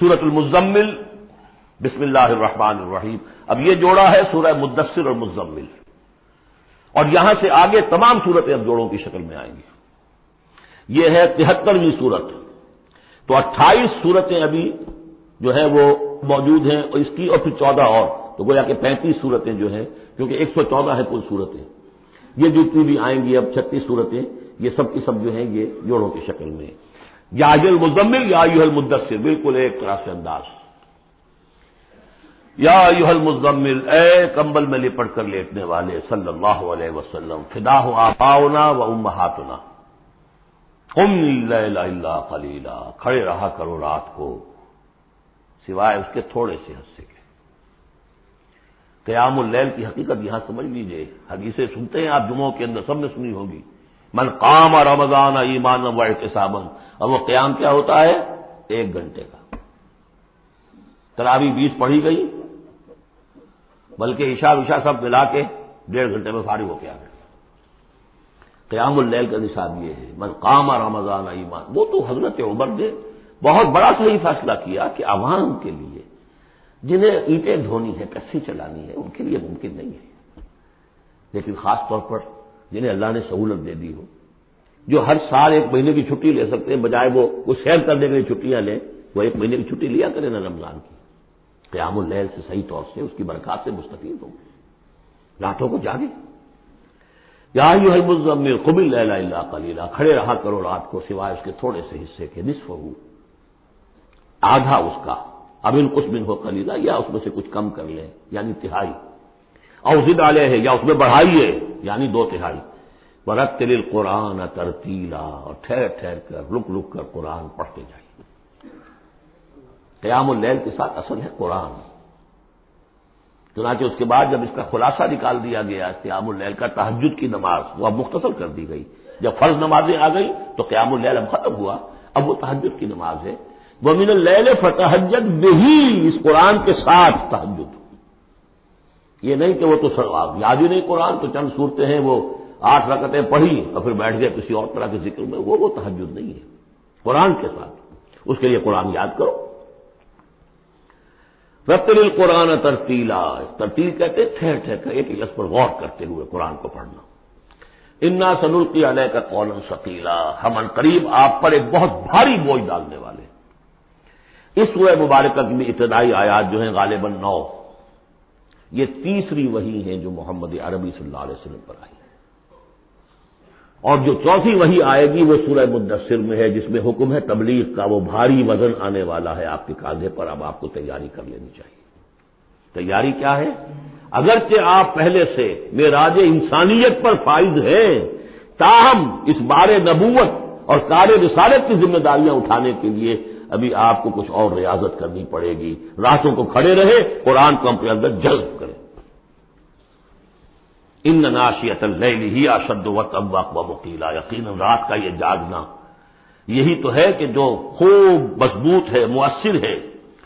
سورۃ المزمل، بسم اللہ الرحمن الرحیم۔ اب یہ جوڑا ہے سورہ مدثر اور مزمل، اور یہاں سے آگے تمام سورتیں اب جوڑوں کی شکل میں آئیں گی۔ یہ ہے 73ویں سورت، تو 28 سورتیں ابھی جو ہے وہ موجود ہیں، اور اس کی اور پھر 14 اور، تو گویا کہ 35 سورتیں جو ہیں، کیونکہ 114 ہے کل سورتیں، یہ جتنی بھی آئیں گی اب 36 سورتیں، یہ سب کی سب جو ہیں یہ جوڑوں کی شکل میں۔ یا ایھا المزمل یا ایھا المدثر، بالکل ایک طرح سے انداز۔ یا ایھا المزمل، اے کمبل میں لپٹ کر لیٹنے والے، صلی اللہ علیہ وسلم، فداہ آباؤنا و امہاتنا، قم اللیل الا قلیلا، کھڑے رہا کرو رات کو سوائے اس کے تھوڑے سے حصے کے۔ قیام اللیل کی حقیقت یہاں سمجھ لیجئے، حدیثیں سنتے ہیں آپ جمعوں کے اندر، سب نے سنی ہوگی، من قام رمضان ایمانا واحتسابا، اور وہ قیام کیا ہوتا ہے؟ 1 گھنٹے کا۔ تراویح 20 پڑھی گئی، بلکہ عشاء سب ملا کے 1.5 گھنٹے میں فارغ ہو کے آ گئے۔ قیام اللیل کا نصاب یہ ہے، من قام رمضان ایمان۔ وہ تو حضرت عمر نے بہت بڑا صحیح فیصلہ کیا کہ عوام کے لیے جنہیں اینٹیں ڈھونی ہے، کسی چلانی ہے، ان کے لیے ممکن نہیں ہے، لیکن خاص طور پر جنہیں اللہ نے سہولت دے دی ہو، جو ہر سال 1 مہینے کی چھٹی لے سکتے ہیں، بجائے وہ سیر کرنے کے لیے چھٹیاں لیں، وہ 1 مہینے کی چھٹی لیا کریں نا رمضان کی۔ قیام اللیل سے صحیح طور سے اس کی برکات سے مستفید ہوں، راتوں کو جاگے۔ یا ایھا المزمل قم اللیل الا قلیلا، کھڑے رہا کرو رات کو سوائے اس کے تھوڑے سے حصے کے، نصفہ، آدھا اس کا، اب انقص منہ قلیلا، یا اس میں سے کچھ کم کر لیں یعنی تہائی، او زد علیہ، یا اس میں بڑھائیے یعنی 2/3۔ ورتل القرآن ترتیلا، اور ٹھہر ٹھہر کر رک رک کر قرآن پڑھتے جائیے۔ قیام اللیل کے ساتھ اصل ہے قرآن، چنانچہ اس کے بعد جب اس کا خلاصہ نکال دیا گیا قیام اللیل کا، تہجد کی نماز وہ اب مختصر کر دی گئی، جب فرض نمازیں آ گئی تو قیام اللیل اب ختم ہوا، اب وہ تہجد کی نماز ہے۔ وَمِنَ اللَّيْلِ فَتَهَجَّدْ بِهِ، اس قرآن کے ساتھ تہجد، یہ نہیں کہ وہ تو یاد ہی نہیں قرآن تو چند صورتیں ہیں وہ 8 رکعتیں پڑھی اور پھر بیٹھ گئے کسی اور طرح کے ذکر میں، وہ تہجد نہیں ہے، قرآن کے ساتھ، اس کے لیے قرآن یاد کرو۔ رتل القرآن ترتیلا، ترتیل کہتے ہیں ٹھہر ٹھہر کر ایک لفظ پر غور کرتے ہوئے قرآن کو پڑھنا۔ انا سنلقی علیک قولا ثقیلا، ہم عنقریب آپ پر ایک بہت بھاری بوجھ ڈالنے والے۔ اس سورہ مبارکہ کی بھی ابتدائی آیات جو ہیں غالباً 9، یہ تیسری وحی ہیں جو محمد عربی صلی اللہ علیہ وسلم پر آئی ہے، اور جو چوتھی وحی آئے گی وہ سورہ مدثر میں ہے، جس میں حکم ہے تبلیغ کا، وہ بھاری وزن آنے والا ہے آپ کے کاندھے پر، اب آپ کو تیاری کر لینی چاہیے۔ تیاری کیا ہے؟ اگرچہ آپ پہلے سے معراج انسانیت پر فائز ہیں، تاہم اس بار نبوت اور کار رسالت کی ذمہ داریاں اٹھانے کے لیے ابھی آپ کو کچھ اور ریاضت کرنی پڑے گی۔ راتوں کو کھڑے رہے، قرآن کو اپنے اندر جذب کریں۔ ان ناشئۃ اللیل ہی اشد وطئا واقوم قیلا، یقیناً رات کا یہ جاگنا یہی تو ہے کہ جو خوب مضبوط ہے، مؤثر ہے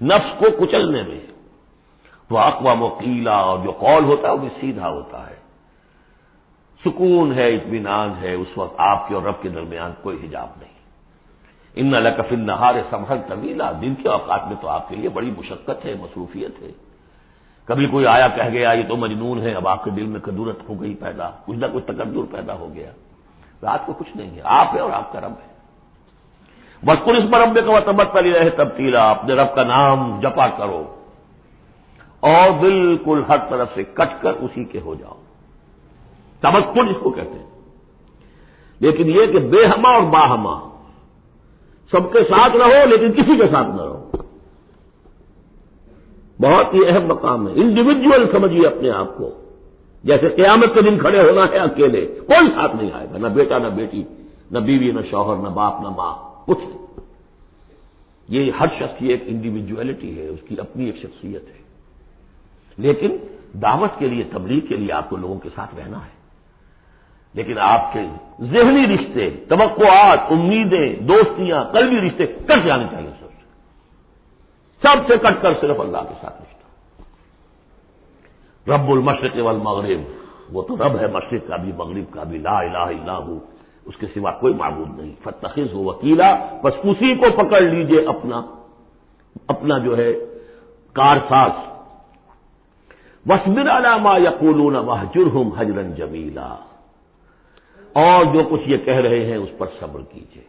نفس کو کچلنے میں، وہ اقوام قیلا، اور جو قول ہوتا ہے وہ بھی سیدھا ہوتا ہے، سکون ہے، اطمینان ہے، اس وقت آپ کے اور رب کے درمیان کوئی حجاب نہیں۔ ان لک فی النہار سبحا طویلا، دن کے اوقات میں تو آپ کے لیے بڑی مشقت ہے، مصروفیت ہے۔ کبھی کوئی آیا کہہ گیا یہ تو مجنون ہے، اب آپ کے دل میں کدورت ہو گئی پیدا، کچھ نہ کچھ تکدر پیدا ہو گیا۔ رات کو کچھ نہیں ہے، آپ ہے اور آپ کا رب ہے۔ واذکر اسم ربک وتبتل الیہ تبتیلا، اپنے رب کا نام جپا کرو اور بالکل ہر طرف سے کٹ کر اسی کے ہو جاؤ، تبتل اس کو کہتے ہیں۔ لیکن یہ کہ بے ہما اور باہما، سب کے ساتھ رہو لیکن کسی کے ساتھ نہ رہو، بہت ہی اہم مقام ہے۔ انڈیویجول سمجھیے اپنے آپ کو، جیسے قیامت کے دن کھڑے ہونا ہے اکیلے، کوئی ساتھ نہیں آئے گا، نہ بیٹا نہ بیٹی، نہ بیوی نہ شوہر، نہ باپ نہ ماں، کچھ نہیں۔ یہ ہر شخص کی ایک انڈیویجویلٹی ہے، اس کی اپنی ایک شخصیت ہے، لیکن دعوت کے لیے، تبلیغ کے لیے آپ کو لوگوں کے ساتھ رہنا ہے، لیکن آپ کے ذہنی رشتے، توقعات، امیدیں، دوستیاں، قلبی رشتے کٹ جانے چاہیے، سب سے کٹ کر صرف اللہ کے ساتھ رشتہ۔ رب المشرق والمغرب، وہ تو رب ہے مشرق کا بھی مغرب کا بھی، لا الہ الا ہو، اس کے سوا کوئی معبود نہیں۔ فاتخذہ وکیلا، بس اسی کو پکڑ لیجئے اپنا اپنا جو ہے کارساز. وَاصْبِرْ عَلَىٰ مَا يَقُولُونَ وَاهْجُرْهُمْ هَجْرًا جَمِيلًا، اور جو کچھ یہ کہہ رہے ہیں اس پر صبر کیجیے.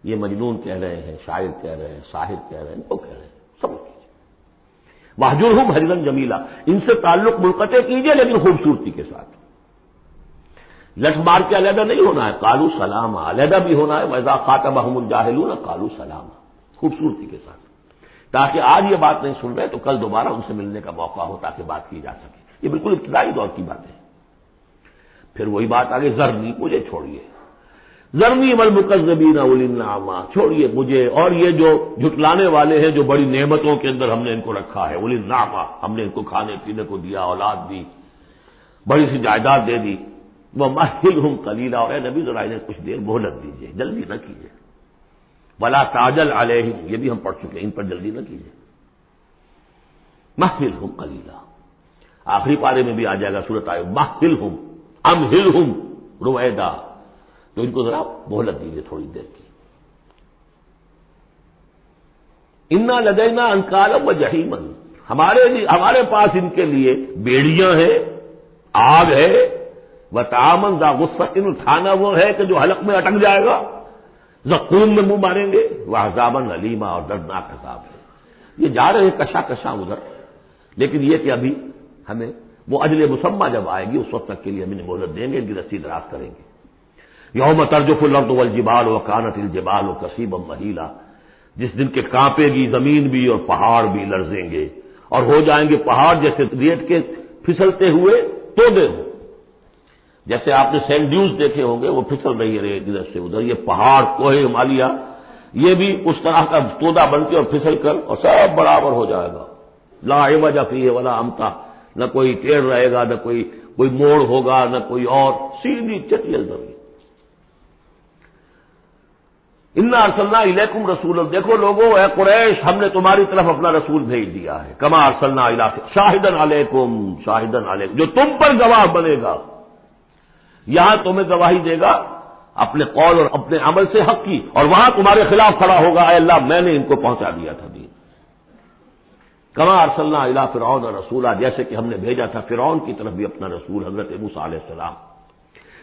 یہ مجنون کہہ رہے ہیں، شاعر کہہ رہے ہیں، ساحر کہہ رہے ہیں، وہ کہہ رہے ہیں، صبر کیجیے. وَاهْجُرْهُمْ هَجْرًا جَمِيلًا، ان سے تعلق منقطع کیجیے لیکن خوبصورتی کے ساتھ. لٹ مار کے علیحدہ نہیں ہونا ہے، قالوا سلاما، علیحدہ بھی ہونا ہے. وَإِذَا خَاطَبَهُمُ الْجَاهِلُونَ قَالُوا سَلَامًا، خوبصورتی کے ساتھ، تاکہ آج یہ بات نہیں سن رہے تو کل دوبارہ ان سے ملنے کا موقع ہو تاکہ بات کی جا سکے. یہ بالکل ابتدائی دور کی بات ہے. پھر وہی بات آگے، ذرنی، مجھے چھوڑیے، ذرنی والمکذبین اولی النعماء، چھوڑیے مجھے اور یہ جو جھٹلانے والے ہیں جو بڑی نعمتوں کے اندر ہم نے ان کو رکھا ہے. اولی النعماء، ہم نے ان کو کھانے پینے کو دیا، اولاد دی، بڑی سی جائیداد دے دی. وَمَهِّلْهُمْ قَلِيلًا، اور اے نبی ذرا انہیں کچھ دیر مہلت دیجیے، جلدی نہ کیجیے. وَلَا تَعْجَلْ عَلَيْهِمْ، یہ بھی ہم پڑھ چکے ہیں، ان پر جلدی نہ کیجیے. مَهِّلْهُمْ قَلِيلًا، آخری پارے میں بھی آ جائے گا سورۃ آئے مَهِّلْهُمْ أَمْهِلْهُمْ رُوَيْدًا، تو ان کو ذرا مہلت دیجیے تھوڑی دیر کی. اِنَّا لَدَيْنَا أَنْكَالًا وَجَحِيمًا، ہمارے پاس ان کے لیے بیڑیاں ہیں، آگ ہے. وَطَعَامًا ذَا غُصَّةٍ، کھانا وہ ہے کہ جو حلق میں اٹک جائے گا، زقوم میں منہ ماریں گے. وَعَذَابًا أَلِيمًا، اور دردناک عذاب ہے. یہ جا رہے ہیں کشا کشا ادھر، لیکن یہ کہ ابھی ہمیں وہ اجل مسمى جب آئے گی اس وقت تک کے لیے ہم انہیں مہلت دیں گے، ان کی رسی دراز کریں گے. یوم ترجف الارض والجبال وکانت الجبال کثیبا مہیلا، جس دن کے کانپے گی زمین بھی اور پہاڑ بھی لرزیں گے، اور ہو جائیں گے پہاڑ جیسے ریت کے پھسلتے ہوئے تودے ہوں. جیسے آپ نے سینڈ ڈیوز دیکھے ہوں گے، وہ پھسل رہی ہے ادھر سے ادھر. یہ پہاڑ کوہ ہمالیہ یہ بھی اس طرح کا تودا بن کے اور پھسل کر اور سب برابر ہو جائے گا. لا عوج فیہ ولا امتا، نہ کوئی ٹیڑھ رہے گا، نہ کوئی موڑ ہوگا، نہ کوئی اور، سیدھی چٹیل زمین. انا ارسلنا الیکم رسولا، دیکھو لوگوں اے قریش، ہم نے تمہاری طرف اپنا رسول بھیج دیا ہے. کما ارسلنا الی شاہدا علیکم، شاہدا علیکم، جو تم پر گواہ بنے گا. یہاں تمہیں گواہی دے گا اپنے قول اور اپنے عمل سے حق کی، اور وہاں تمہارے خلاف کھڑا ہوگا، اے اللہ میں نے ان کو پہنچا دیا تھا دین. کما ارسلنا الی فرعون رسولا، جیسے کہ ہم نے بھیجا تھا فرعون کی طرف بھی اپنا رسول حضرت موسیٰ علیہ السلام.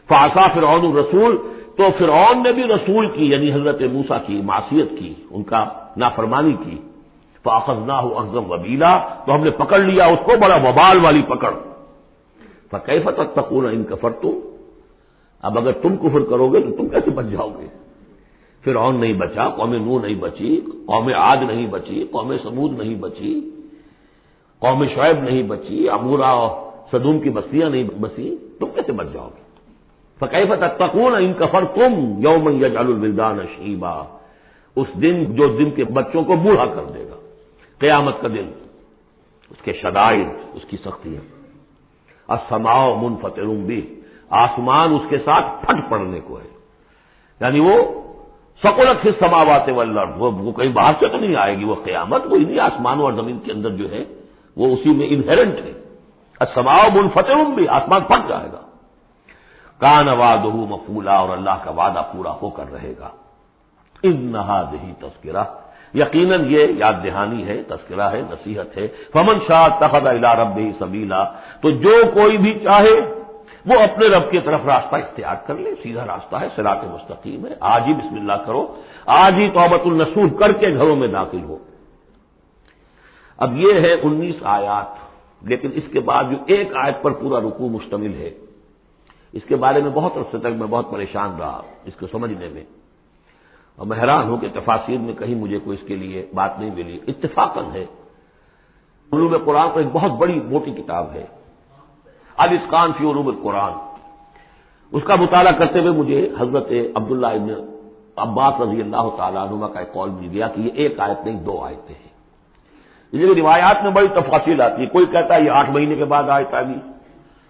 فعصا فرعون الرسول، تو فرعون نے بھی رسول کی یعنی حضرت موسیٰ کی معصیت کی، ان کا نافرمانی کی. فاخذناہ اخذا وبیلا، تو ہم نے پکڑ لیا اس کو بڑا وبال والی پکڑ. فکیف تتقون ان کفرتم، اب اگر تم کفر کرو گے تو تم کیسے بچ جاؤ گے؟ فرعون نہیں بچا، قوم نوح نہیں بچی، قوم عاد نہیں بچی، قوم ثمود نہیں بچی، قوم شعیب نہیں بچی، عمورہ اور سدوم کی بستیاں نہیں بسی، تم کیسے بچ جاؤ گے؟ فکیف تتقون ان کفرتم یوما یجعل الولدان شیبا، اس دن جو دن کے بچوں کو بوڑھا کر دے گا، قیامت کا دن، اس کے شدائد، اس کی سختیاں. السماء منفطر بہ، آسمان اس کے ساتھ پھٹ پڑنے کو ہے، یعنی وہ ثقلت فی السماوات والارض، وہ کہیں باہر سے تو نہیں آئے گی، وہ قیامت وہی نہیں آسمانوں اور زمین کے اندر جو ہے وہ اسی میں انہیرنٹ ہے. السماء منفطر بہ، آسمان پھٹ جائے گا. کان وعدہ مفعولا، اور اللہ کا وعدہ پورا ہو کر رہے گا. ان ھذہ تذکرہ، یقیناً یہ یاد دہانی ہے، تذکرہ ہے، نصیحت ہے. فمن شاء اتخذ الی ربہ سبیلا، تو جو کوئی بھی چاہے وہ اپنے رب کی طرف راستہ اختیار کر لے، سیدھا راستہ ہے، صراط مستقیم ہے. آج ہی بسم اللہ کرو، آج ہی توبۃ النصوح کر کے گھروں میں داخل ہو. اب یہ ہے 19 آیات، لیکن اس کے بعد جو ایک آیت پر پورا رکوع مشتمل ہے، اس کے بارے میں بہت عرصے تک میں بہت پریشان رہا اس کو سمجھنے میں، اور میں حیران ہوں کہ تفاسیر میں کہیں مجھے کوئی اس کے لیے بات نہیں ملی. اتفاقاً ہے، علوم قرآن پر ایک بہت بڑی موٹی کتاب ہے الاتقان فی علوم القرآن، اس کا مطالعہ کرتے ہوئے مجھے حضرت عبداللہ ابن عباس رضی اللہ تعالیٰ عنہما کا ایک قول مل گیا کہ یہ ایک آیت نہیں 2 آیتیں ہیں. یہ روایات میں بڑی تفاصیل آتی ہے. کوئی کہتا ہے یہ 8 مہینے کے بعد آیت آئی،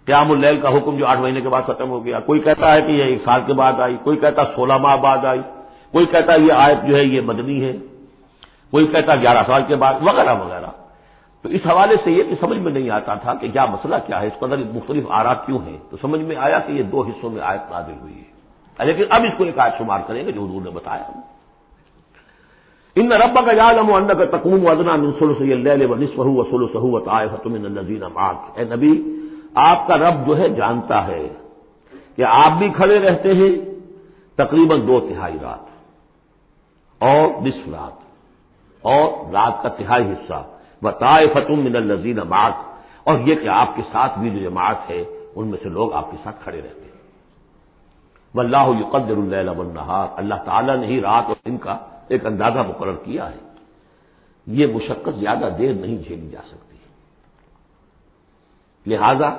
قیام اللیل کا حکم جو 8 مہینے کے بعد ختم ہو گیا. کوئی کہتا ہے کہ یہ 1 سال کے بعد آئی، کوئی کہتا 16 ماہ بعد آئی، کوئی کہتا ہے یہ آیت جو ہے یہ مدنی ہے، کوئی کہتا 11 سال کے بعد، وغیرہ وغیرہ. تو اس حوالے سے یہ کہ سمجھ میں نہیں آتا تھا کہ کیا مسئلہ کیا ہے، اس قدر مختلف آراء کیوں ہیں. تو سمجھ میں آیا کہ یہ 2 حصوں میں آیت نازل ہوئی ہے، لیکن اب اس کو ایک آیت شمار کریں گے جو حضور نے بتایا. ان ربک یعلم انک تقوم ادنی من ثلثی اللیل ونصفہ وثلثہ وطائفۃ من الذین معک، اے نبی آپ کا رب جو ہے جانتا ہے کہ آپ بھی کھڑے رہتے ہیں تقریباً 2/3 رات اور نصف رات اور رات کا تہائی حصہ، وطائفۃ من الذین معک، اور یہ کہ آپ کے ساتھ بھی جو جماعت ہے ان میں سے لوگ آپ کے ساتھ کھڑے رہتے ہیں۔ واللہ یقدر اللیل والنہار، اللہ تعالیٰ نے ہی رات اور دن کا ایک اندازہ مقرر کیا ہے، یہ مشقت زیادہ دیر نہیں جھیلی جا سکتی، لہذا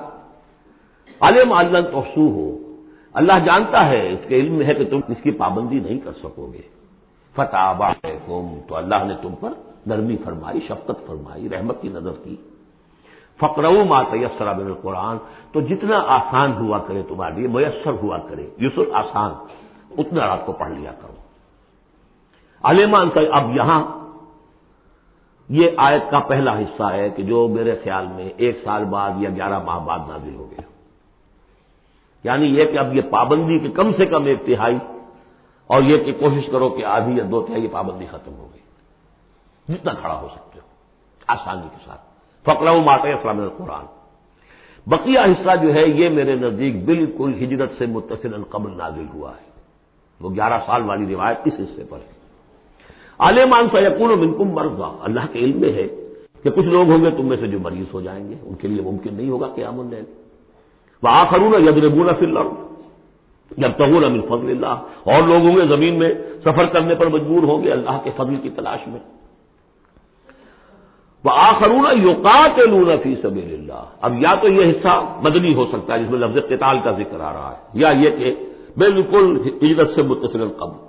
علم ان لن تحصوہ، اللہ جانتا ہے، اس کے علم میں ہے کہ تم اس کی پابندی نہیں کر سکو گے، فتاب علیکم، تو اللہ نے تم پر نرمی فرمائی، شفقت فرمائی، رحمت کی نظر کی، فقرؤوا ما تیسر من القرآن، تو جتنا آسان ہوا کرے تمہارے لیے، میسر ہوا کرے، یسر آسان، اتنا رات کو پڑھ لیا کرو۔ علیمان سے اب یہاں یہ آیت کا پہلا حصہ ہے کہ جو میرے خیال میں 1 سال بعد یا 11 ماہ بعد نازل ہو گیا، یعنی یہ کہ اب یہ پابندی کہ کم سے کم 1/3 اور یہ کہ کوشش کرو کہ آدھی یا 2/3 یہ پابندی ختم ہو گئی، جتنا کھڑا ہو سکتے ہو آسانی کے ساتھ، فقرؤوا ما تیسر من القرآن۔ بقیہ حصہ جو ہے یہ میرے نزدیک بالکل ہجرت سے متصل قبل نازل ہوا ہے، وہ 11 سال والی روایت اس حصے پر ہے۔ عالمان سیکون منکم مرضی، اللہ کے علم میں ہے کہ کچھ لوگ ہوں گے تم میں سے جو مریض ہو جائیں گے، ان کے لیے ممکن نہیں ہوگا قیام اللیل، وآخرون یضربون فی الارض یبتغون من فضل اللہ، اور لوگ ہوں گے زمین میں سفر کرنے پر مجبور ہوں گے اللہ کے فضل کی تلاش میں، وآخرون یقاتلون فی سبیل اللہ۔ اب یا تو یہ حصہ مدنی ہو سکتا ہے جس میں لفظ قتال کا ذکر آ رہا ہے، یا یہ کہ بالکل ہجرت سے متصل قبل،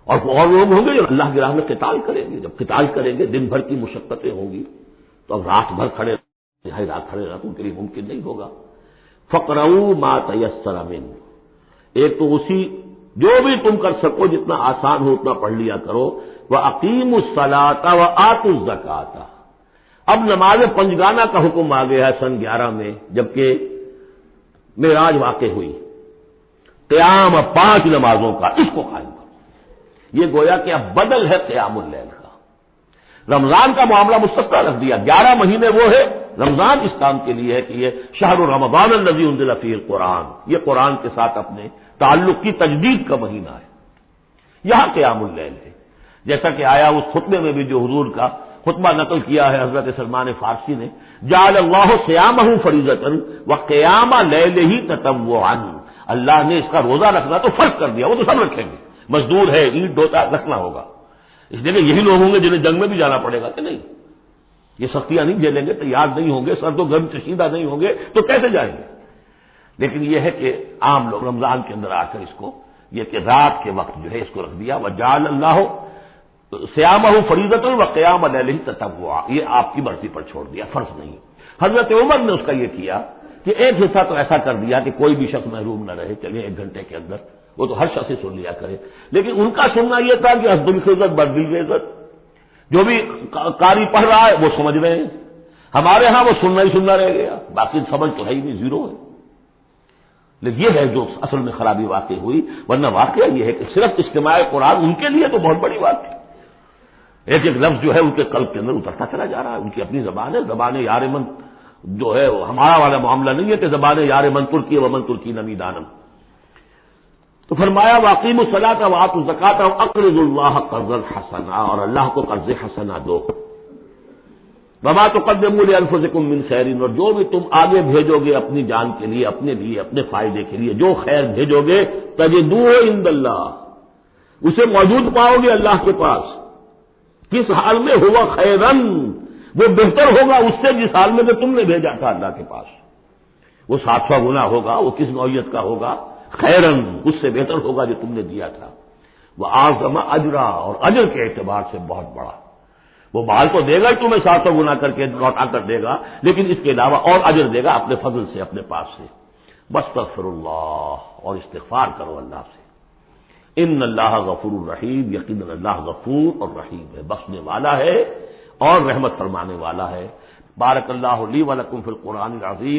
اور لوگ ہوں گے جو اللہ کی راہ میں قتال کریں گے، جب قتال کریں گے دن بھر کی مشقتیں ہوں گی، تو اب رات بھر کھڑے رات کھڑے رہنا ان کے لیے ممکن نہیں ہوگا۔ فقرؤوا ما تیسر منہ، ایک تو اسی جو بھی تم کر سکو جتنا آسان ہو اتنا پڑھ لیا کرو، وَأَقِیمُوا الصَّلَاةَ وَآتُوا الزَّکَاةَ۔ اب نماز پنجگانہ کا حکم آ گیا ہے سن 11 میں، جبکہ معراج واقع ہوئی، قیام 5 نمازوں کا، اس کو قائم کرو، یہ گویا کہ اب بدل ہے قیام اللیل کا۔ رمضان کا معاملہ مستثنی رکھ دیا، 11 مہینے وہ ہے، رمضان اس کام کے لیے ہے کہ یہ شہر رمضان الذی انزل فیہ القرآن، یہ قرآن کے ساتھ اپنے تعلق کی تجدید کا مہینہ ہے، یہاں قیام اللیل ہے، جیسا کہ آیا اس خطبے میں بھی جو حضور کا خطبہ نقل کیا ہے حضرت سلمان فارسی نے، جعل اللہ صیامہ فریضۃ وقیام لیلہ تطوعا، اللہ نے اس کا روزہ رکھنا تو فرض کر دیا، وہ تو سب رکھیں گے، مزدور ہے، اینٹ ڈھوتا رکھنا ہوگا، اس لیے کہ یہی لوگ ہوں گے جنہیں جنگ میں بھی جانا پڑے گا کہ نہیں، یہ سختیاں نہیں جھیلیں گے، تیار نہیں ہوں گے، سرد و گرم چشیدہ نہیں ہوں گے تو کیسے جائیں گے؟ لیکن یہ ہے کہ عام لوگ رمضان کے اندر آ کر اس کو یہ کہ رات کے وقت جو ہے اس کو رکھ دیا، وجعل اللہ صیامہ فریضۃ وقیام لیلہ تطوعا، یہ آپ کی مرضی پر چھوڑ دیا، فرض نہیں۔ حضرت عمر نے اس کا یہ کیا کہ ایک حصہ تو ایسا کر دیا کہ کوئی بھی شخص محروم نہ رہے، چلیے 1 گھنٹے کے اندر وہ تو ہر شخص ہی سن لیا کرے، لیکن ان کا سننا یہ تھا کہ حسب العزت بردل عزت، جو بھی قاری پڑھ رہا ہے وہ سمجھ رہے ہیں، ہمارے ہاں وہ سننا ہی سننا رہ گیا، باقی سمجھ تو ہے ہی نہیں، زیرو ہے۔ لیکن یہ ہے جو اصل میں خرابی واقع ہوئی، ورنہ واقعہ یہ ہے کہ صرف اجتماع قرآن ان کے لیے تو بہت بڑی بات ہے، ایک ایک لفظ جو ہے ان کے قلب کے اندر اترتا چلا جا رہا ہے، ان کی اپنی زبان ہے، زبان یار من جو ہے وہ ہمارا والا معاملہ نہیں ہے کہ زبان یار من ترکی ومن ترکی نمی دانم۔ تو فرمایا واقیموا الصلاۃ وآتوا الزکاۃ واقرضوا اللہ قرضا حسنا، اور اللہ کو قرض حسنا دو، وما تقدموا لانفسکم من خیر، اور جو بھی تم آگے بھیجو گے اپنی جان کے لیے، اپنے فائدے کے لیے جو خیر بھیجو گے، تجدوہ عند اللہ، اسے موجود پاؤ گے اللہ کے پاس، کس حال میں ہوا خیرن، وہ بہتر ہوگا اس سے جس حال میں کہ تم نے بھیجا تھا اللہ کے پاس، وہ 700 گنا ہوگا، وہ کس نوعیت کا ہوگا، خیرن اس سے بہتر ہوگا جو تم نے دیا تھا، وہ اعظم اجرا، اور اجر کے اعتبار سے بہت بڑا، وہ مال تو دے گا ہی تمہیں 700 گنا کر کے لوٹا کر دے گا، لیکن اس کے علاوہ اور اجر دے گا اپنے فضل سے، اپنے پاس سے۔ واستغفر اللہ، اور استغفار کرو اللہ سے، ان اللہ غفور الرحیم، یقیناً اللہ غفور اور رحیم ہے، بخشنے والا ہے اور رحمت فرمانے والا ہے۔ بارک اللہ لی ولکم فی القرآن العظیم۔